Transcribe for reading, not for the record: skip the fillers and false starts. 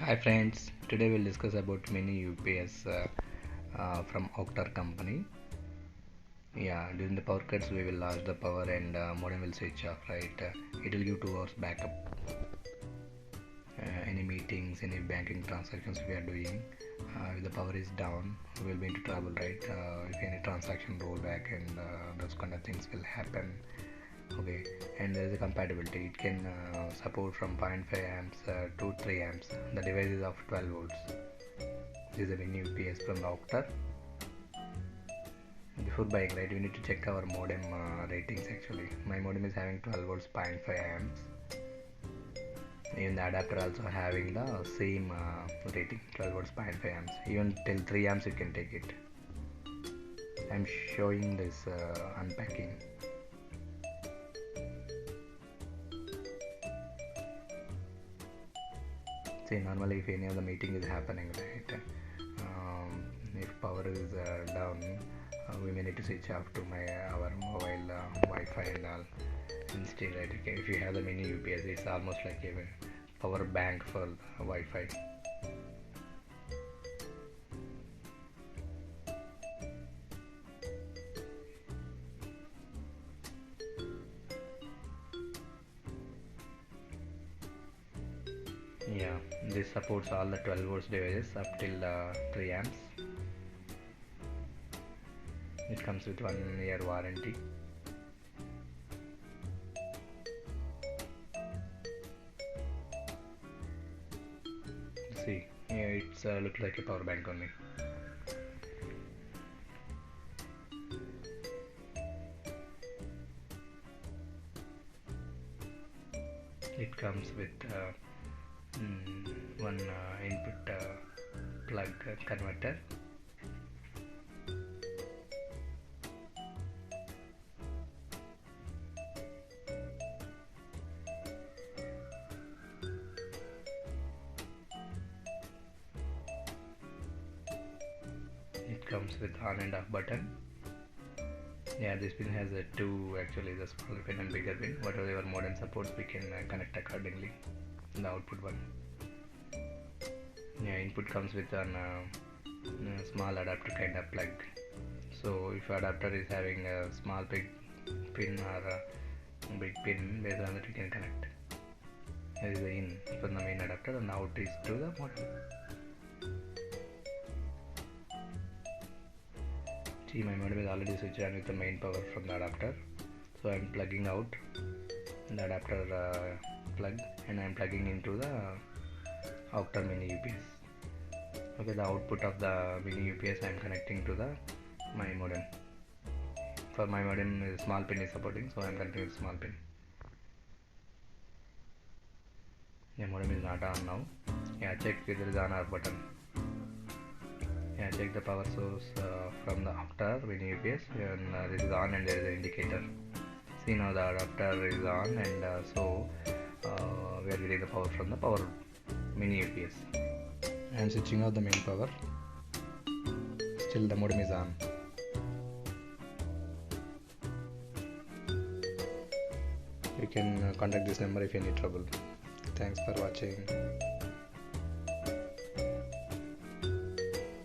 Hi friends, today we'll discuss about MiniUPS from Oakter company. Yeah, during the power cuts we will lose the power and modem will switch off, right? It will give 2 hours backup. Any meetings, any banking transactions we are doing, if the power is down, we will be into trouble, right? If any transaction roll back and those kind of things will happen. Okay, and there is a compatibility. It can support from 0.5 amps to 3 amps. The device is of 12 volts. This is a MiniUPS from Oakter. Before buying, right, we need to check our modem ratings. Actually, my modem is having 12 volts, 0.5 amps. Even the adapter also having the same rating, 12 volts, 0.5 amps. Even till 3 amps you can take it. I'm showing this unpacking. See, normally if any of the meeting is happening, right, if power is down, we may need to switch off to our mobile Wi-Fi and all instead, right? Okay, if you have the MiniUPS, it's almost like a power bank for Wi-Fi. Yeah, this supports all the 12 volts devices up till 3 amps. It comes with 1 year warranty. See, yeah, it's looks like a power bank only. It comes with one input plug converter. It comes with on and off button. Yeah, this pin has two, actually, the smaller pin and bigger pin. Whatever your modem supports, we can connect accordingly. The output one. Yeah, input comes with an small adapter kind of plug. So if adapter is having a small big pin or a big pin, based on that we can connect. Here is the in from the main adapter and out is to the modem. See, my modem is already switched on with the main power from the adapter. So I am plugging out the adapter plug and I am plugging into the Oakter MiniUPS. Okay, the output of the MiniUPS I am connecting to my modem. For my modem, small pin is supporting, so I am connecting with small pin. The modem is not on now. Yeah, check if there is on off button. Yeah, check the power source from the Oakter MiniUPS, and this is on and there is an indicator. See, now the adapter is on, and so we are getting the power from the power MiniUPS. I am switching off the main power. Still the modem is on. You can contact this number if you need trouble. Thanks for watching.